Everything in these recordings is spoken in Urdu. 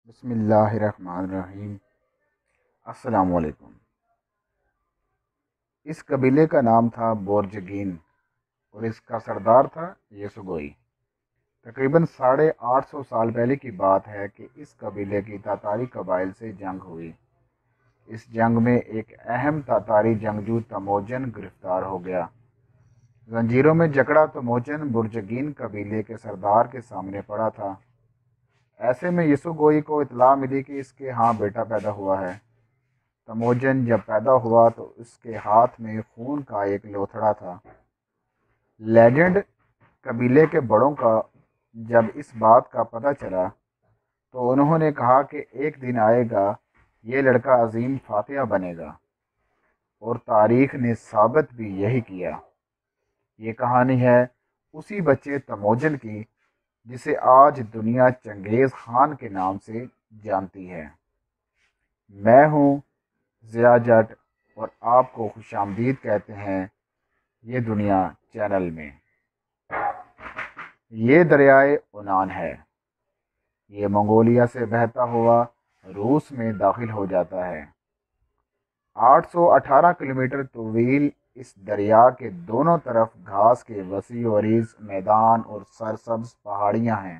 بسم اللہ الرحمن الرحیم۔ السلام علیکم۔ اس قبیلے کا نام تھا بورجگین اور اس کا سردار تھا یسوگوئی۔ تقریباً 850 سال پہلے کی بات ہے کہ اس قبیلے کی تاتاری قبائل سے جنگ ہوئی۔ اس جنگ میں ایک اہم تاتاری جنگجو تموجن گرفتار ہو گیا۔ زنجیروں میں جکڑا تموجن بورجگین قبیلے کے سردار کے سامنے پڑا تھا۔ ایسے میں یسوگوئی کو اطلاع ملی کہ اس کے ہاں بیٹا پیدا ہوا ہے۔ تموجن جب پیدا ہوا تو اس کے ہاتھ میں خون کا ایک لوتھڑا تھا۔ لیجنڈ قبیلے کے بڑوں کا جب اس بات کا پتہ چلا تو انہوں نے کہا کہ ایک دن آئے گا یہ لڑکا عظیم فاتح بنے گا، اور تاریخ نے ثابت بھی یہی کیا۔ یہ کہانی ہے اسی بچے تموجن کی جسے آج دنیا چنگیز خان کے نام سے جانتی ہے۔ میں ہوں ضیاء جٹ اور آپ کو خوش آمدید کہتے ہیں یہ دنیا چینل میں۔ یہ دریائے عمان ہے۔ یہ منگولیا سے بہتا ہوا روس میں داخل ہو جاتا ہے۔ 818 کلومیٹر طویل اس دریا کے دونوں طرف گھاس کے وسیع و عریض میدان اور سرسبز پہاڑیاں ہیں۔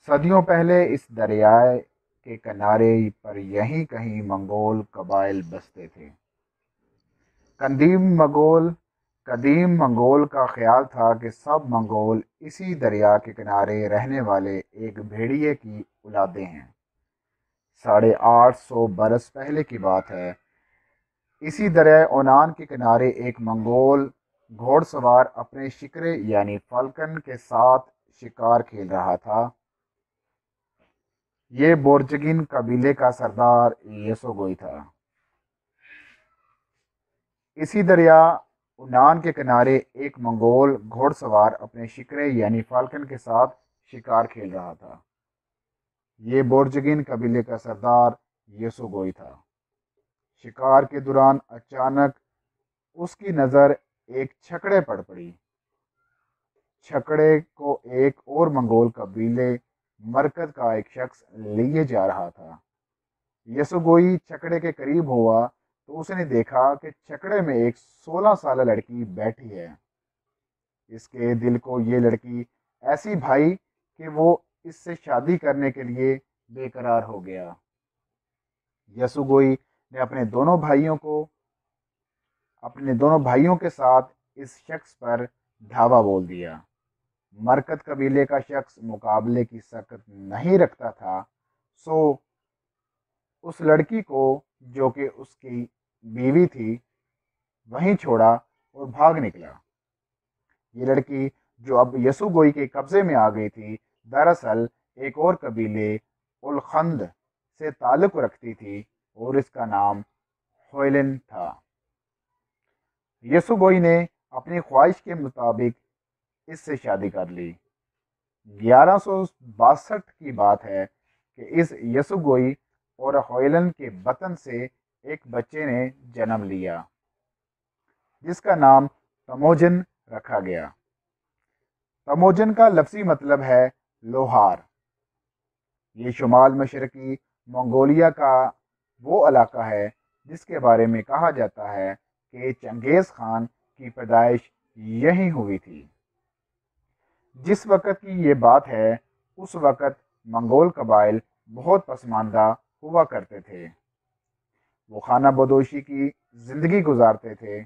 صدیوں پہلے اس دریائے کے کنارے پر یہیں کہیں منگول قبائل بستے تھے۔ قدیم منگول کا خیال تھا کہ سب منگول اسی دریا کے کنارے رہنے والے ایک بھیڑیے کی اولادیں ہیں۔ 850 برس پہلے کی بات ہے۔ اسی دریائے عمان کے کنارے ایک منگول گھوڑ سوار اپنے شکرے یعنی فالکن کے ساتھ شکار کھیل رہا تھا۔ یہ بورجگین قبیلے کا سردار یسوگوئی تھا۔ اسی دریا عمان کے کنارے ایک منگول گھوڑ سوار اپنے شکرے یعنی فالکن کے ساتھ شکار کھیل رہا تھا۔ یہ بورجگین قبیلے کا سردار یسوگوئی تھا۔ شکار کے دوران اچانک اس کی نظر ایک چھکڑے پر پڑی۔ چھکڑے کو ایک اور منگول قبیلے مرکز کا ایک شخص لیے جا رہا تھا۔ یسوگوئی چھکڑے کے قریب ہوا تو اس نے دیکھا کہ چھکڑے میں ایک 16 سالہ لڑکی بیٹھی ہے۔ اس کے دل کو یہ لڑکی ایسی بھائی کہ وہ اس سے شادی کرنے کے لیے بے قرار ہو گیا۔ یسوگوئی نے اپنے دونوں بھائیوں کے ساتھ اس شخص پر دھاوا بول دیا۔ مرکز قبیلے کا شخص مقابلے کی سخت نہیں رکھتا تھا، سو اس لڑکی کو جو کہ اس کی بیوی تھی وہیں چھوڑا اور بھاگ نکلا۔ یہ لڑکی جو اب یسوگوئی کے قبضے میں آ گئی تھی دراصل ایک اور قبیلے الخند سے تعلق رکھتی تھی اور اس کا نام ہوئلن تھا۔ یسوگوئی نے اپنی خواہش کے مطابق اس سے شادی کر لی۔ 1162 کی بات ہے کہ اس یسوگوئی اور ہوئلن کے بطن سے ایک بچے نے جنم لیا جس کا نام تموجن رکھا گیا۔ تموجن کا لفظی مطلب ہے لوہار۔ یہ شمال مشرقی منگولیا کا وہ علاقہ ہے جس کے بارے میں کہا جاتا ہے کہ چنگیز خان کی پیدائش یہیں ہوئی تھی۔ جس وقت کی یہ بات ہے اس وقت منگول قبائل بہت پسماندہ ہوا کرتے تھے۔ وہ خانہ بدوشی کی زندگی گزارتے تھے،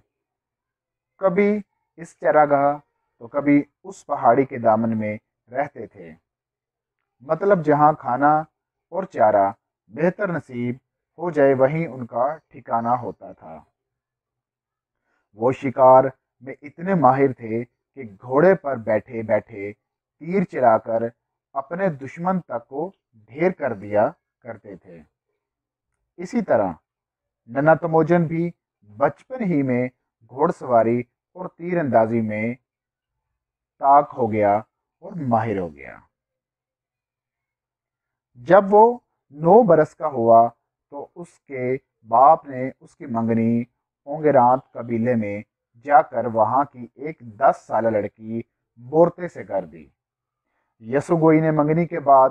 کبھی اس چراگاہ تو کبھی اس پہاڑی کے دامن میں رہتے تھے، مطلب جہاں کھانا اور چارہ بہتر نصیب ہو جائے وہیں ان کا ٹھکانہ ہوتا تھا۔ وہ شکار میں اتنے ماہر تھے کہ گھوڑے پر بیٹھے بیٹھے تیر چلا کر اپنے دشمن تک کو ڈھیر کر دیا کرتے تھے۔ اسی طرح ننا تموجن بھی بچپن ہی میں گھوڑ سواری اور تیر اندازی میں طاق ہو گیا اور ماہر ہو گیا۔ جب وہ 9 برس کا ہوا تو اس کے باپ نے اس کی منگنی اونگرانت قبیلے میں جا کر وہاں کی ایک 10 سالہ لڑکی بورتے سے کر دی۔ یسوگوئی نے منگنی کے بعد